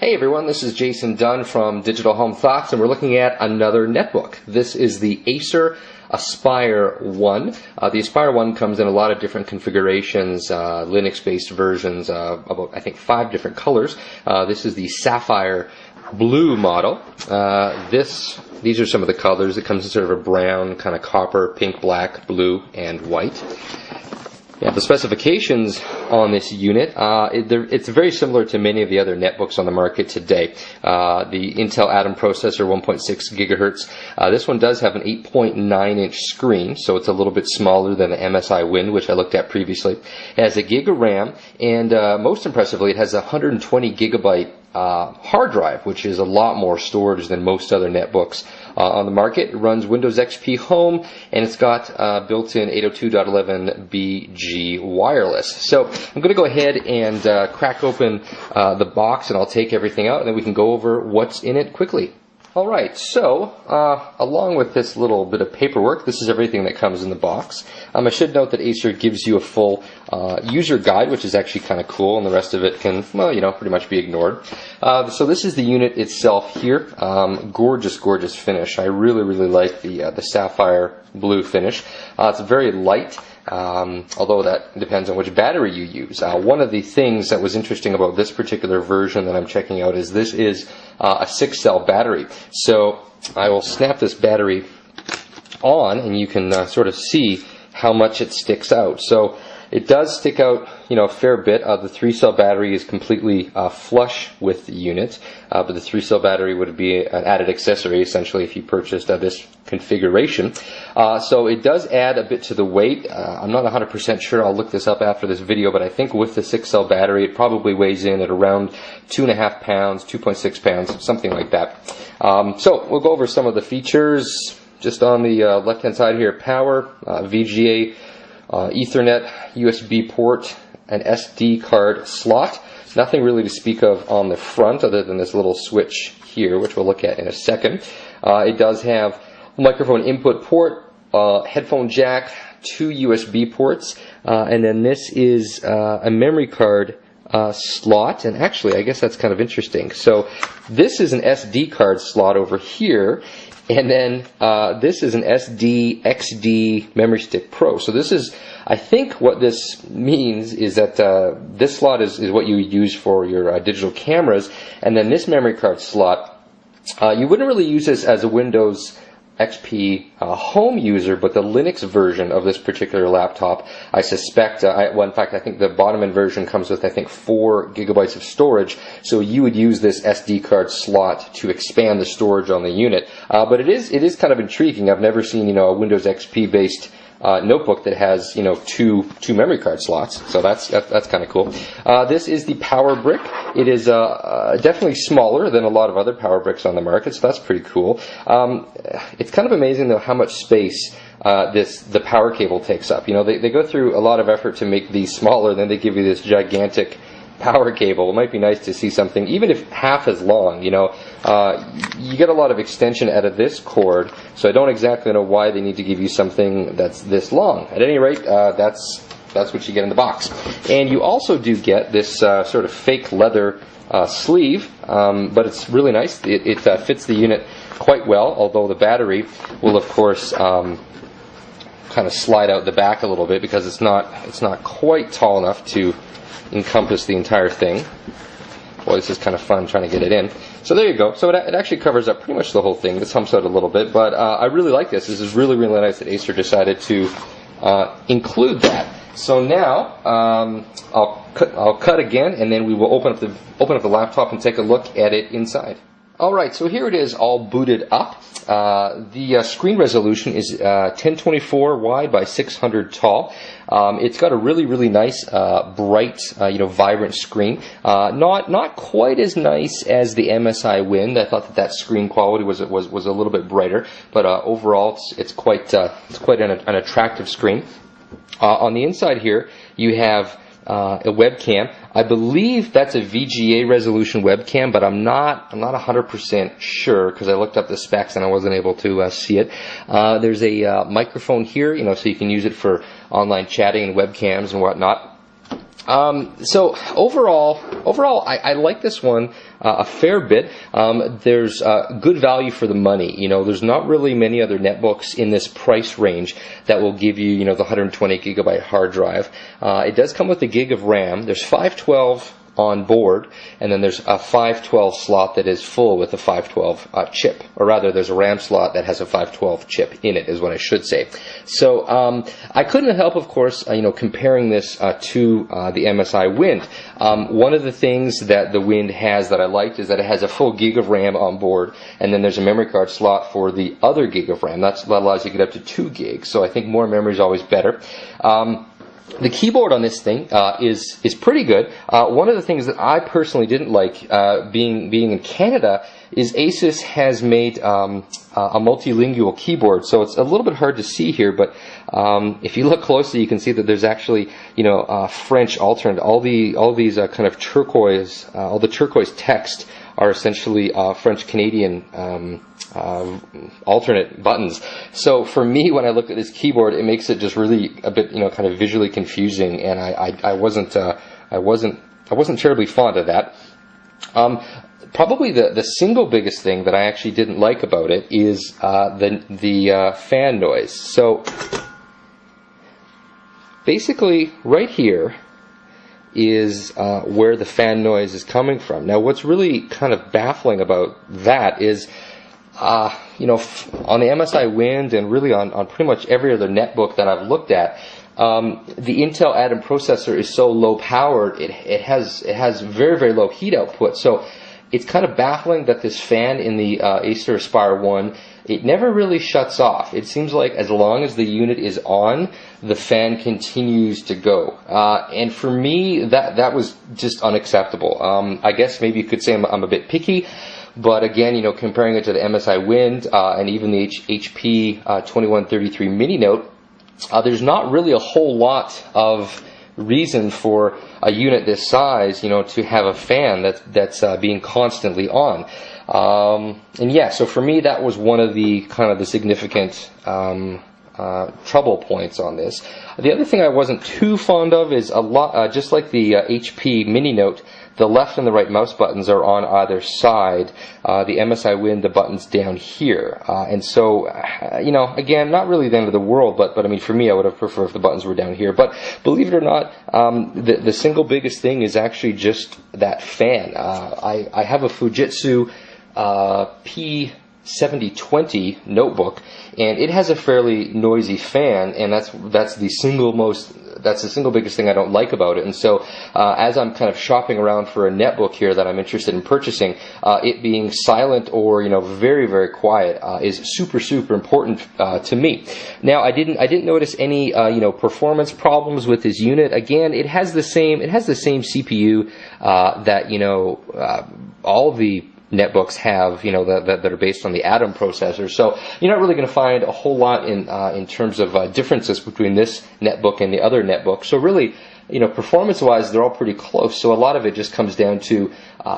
Hey everyone, this is Jason Dunn from Digital Home Thoughts, and we're looking at another netbook. This is the Acer Aspire 1. The Aspire 1 comes in a lot of different configurations, Linux-based versions, about I think 5 different colors. This is the Sapphire Blue model. These are some of the colors. It comes in sort of a brown, kind of copper, pink, black, blue, and white. Yeah, the specifications on this unit, it's very similar to many of the other netbooks on the market today. The Intel Atom processor, 1.6 gigahertz. This one does have an 8.9-inch screen, so it's a little bit smaller than the MSI Wind, which I looked at previously. It has a gig of RAM, and most impressively, it has a 120 gigabyte hard drive, which is a lot more storage than most other netbooks on the market. It runs Windows XP Home, and it's got built-in 802.11bg wireless. So I'm going to go ahead and crack open the box, and I'll take everything out, and then we can go over what's in it quickly. Alright, so along with this little bit of paperwork, this is everything that comes in the box. I should note that Acer gives you a full user guide, which is actually kind of cool, and the rest of it can, well, pretty much be ignored. So this is the unit itself here. Gorgeous, gorgeous finish. I really, really like the Sapphire Blue finish. It's very light. Although that depends on which battery you use. One of the things that was interesting about this particular version that I'm checking out is this is a 6-cell battery. So I will snap this battery on, and you can sort of see how much it sticks out. So it does stick out, a fair bit. The 3-cell battery is completely flush with the unit, but the 3-cell battery would be an added accessory, essentially, if you purchased this configuration. So it does add a bit to the weight. I'm not 100% sure. I'll look this up after this video, but I think with the 6-cell battery, it probably weighs in at around 2.5 pounds, 2.6 pounds, something like that. So we'll go over some of the features. Just on the left-hand side here, power, VGA, Ethernet, USB port, an SD card slot. Nothing really to speak of on the front other than this little switch here, which we'll look at in a second. It does have a microphone input port, headphone jack, 2 USB ports, and then this is a memory card slot. And actually, I guess that's kind of interesting. So this is an SD card slot over here. And then this is an SD XD Memory Stick Pro. So this is, I think what this means is that this slot is what you use for your digital cameras. And then this memory card slot, you wouldn't really use this as a Windows XP home user, but the Linux version of this particular laptop, I suspect, well, in fact, I think the bottom end version comes with, I think, 4 gigabytes of storage, so you would use this SD card slot to expand the storage on the unit. But it is kind of intriguing. I've never seen, a Windows XP based notebook that has, two memory card slots. So that's kind of cool. This is the power brick. It is definitely smaller than a lot of other power bricks on the market, so that's pretty cool. It's kind of amazing though how much space the power cable takes up. They go through a lot of effort to make these smaller, then they give you this gigantic power cable. It might be nice to see something, even if half as long, you get a lot of extension out of this cord, so I don't exactly know why they need to give you something that's this long. At any rate, that's what you get in the box. And you also do get this sort of fake leather sleeve, but it's really nice. It fits the unit quite well, although the battery will, of course, kind of slide out the back a little bit because it's not quite tall enough to encompass the entire thing. Boy, this is kind of fun trying to get it in. So there you go. So it actually covers up pretty much the whole thing. This humps out a little bit, but I really like this. This is really, really nice that Acer decided to include that. So now I'll cut again, and then we will open up the laptop and take a look at it inside. Alright, so here it is all booted up. The screen resolution is 1024 wide by 600 tall. It's got a really, really nice, bright, vibrant screen. Not quite as nice as the MSI Wind. I thought that screen quality was a little bit brighter, but overall it's quite an attractive screen. On the inside here, you have a webcam. I believe that's a VGA resolution webcam, but I'm not 100% sure because I looked up the specs and I wasn't able to see it. There's a microphone here, so you can use it for online chatting and webcams and whatnot. So overall, I like this one a fair bit. There's good value for the money. You know, there's not really many other netbooks in this price range that will give you, you know, the 120 gigabyte hard drive. It does come with a gig of RAM. There's 512 on board, and then there's a 512 slot that is full with a 512 chip, or rather there's a RAM slot that has a 512 chip in it, is what I should say. So I couldn't help, of course, you know, comparing this to the MSI Wind. One of the things that the Wind has that I liked is that it has a full gig of RAM on board, and then there's a memory card slot for the other gig of RAM. That allows you to get up to 2 gigs, so I think more memory is always better. The keyboard on this thing is pretty good. One of the things that I personally didn't like, being in Canada, is Asus has made a multilingual keyboard. So it's a little bit hard to see here, but if you look closely, you can see that there's actually, you know, French alternate. All these kind of turquoise, all the turquoise text are essentially French Canadian alternate buttons. So for me, when I look at this keyboard, it makes it just really a bit, you know, kind of visually confusing, and I wasn't terribly fond of that. Probably the single biggest thing that I actually didn't like about it is the fan noise. So basically, right here is where the fan noise is coming from. Now, what's really kind of baffling about that is, you know, on the MSI Wind and really on pretty much every other netbook that I've looked at, the Intel Atom processor is so low powered, it has very, very low heat output. So it's kind of baffling that this fan in the Acer Aspire 1, it never really shuts off. It seems like as long as the unit is on, the fan continues to go. And for me, that was just unacceptable. I guess maybe you could say I'm a bit picky, but again, you know, comparing it to the MSI Wind and even the HP 2133 Mini Note, there's not really a whole lot of reason for a unit this size, you know, to have a fan that's being constantly on. And yeah, so for me, that was one of the kind of the significant trouble points on this. The other thing I wasn't too fond of is just like the HP Mini Note, the left and the right mouse buttons are on either side. The MSI Wind, the button's down here. And so, you know, again, not really the end of the world, but I mean, for me, I would have preferred if the buttons were down here. But believe it or not, the single biggest thing is actually just that fan. I have a Fujitsu P7020 notebook, and it has a fairly noisy fan, and that's the single biggest thing I don't like about it. And so as I'm kind of shopping around for a netbook here that I'm interested in purchasing, it being silent or, you know, very, very quiet is super, super important to me. Now, I didn't notice any you know, performance problems with this unit. Again, it has the same CPU that, you know, all the netbooks have, you know, that are based on the Atom processor. So you're not really going to find a whole lot in terms of differences between this netbook and the other netbook. So really, you know, performance-wise, they're all pretty close. So a lot of it just comes down to,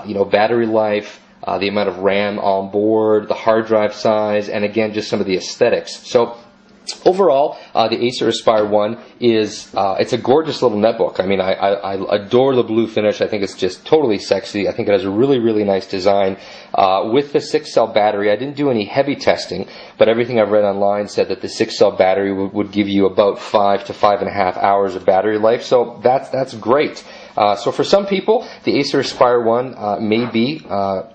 you know, battery life, the amount of RAM on board, the hard drive size, and again, just some of the aesthetics. So overall, the Acer Aspire 1 is, it's a gorgeous little netbook. I mean, I adore the blue finish. I think it's just totally sexy. I think it has a really, really nice design. With the 6-cell battery, I didn't do any heavy testing, but everything I've read online said that the 6-cell battery would give you about 5 to 5.5 hours of battery life. So that's great. So for some people, the Acer Aspire 1 may be,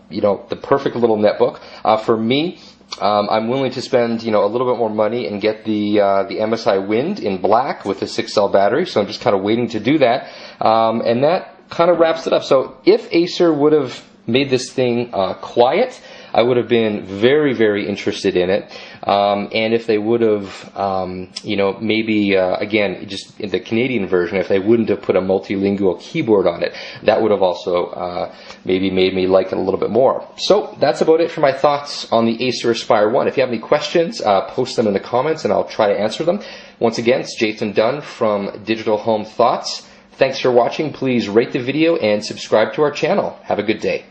you know, the perfect little netbook. For me, I'm willing to spend, you know, a little bit more money and get the MSI Wind in black with the 6-cell battery. So I'm just kind of waiting to do that, and that kind of wraps it up. So if Acer would have made this thing quiet, I would have been very, very interested in it. And if they would have, you know, maybe, again, just in the Canadian version, if they wouldn't have put a multilingual keyboard on it, that would have also maybe made me like it a little bit more. So that's about it for my thoughts on the Acer Aspire 1. If you have any questions, post them in the comments and I'll try to answer them. Once again, it's Jason Dunn from Digital Home Thoughts. Thanks for watching. Please rate the video and subscribe to our channel. Have a good day.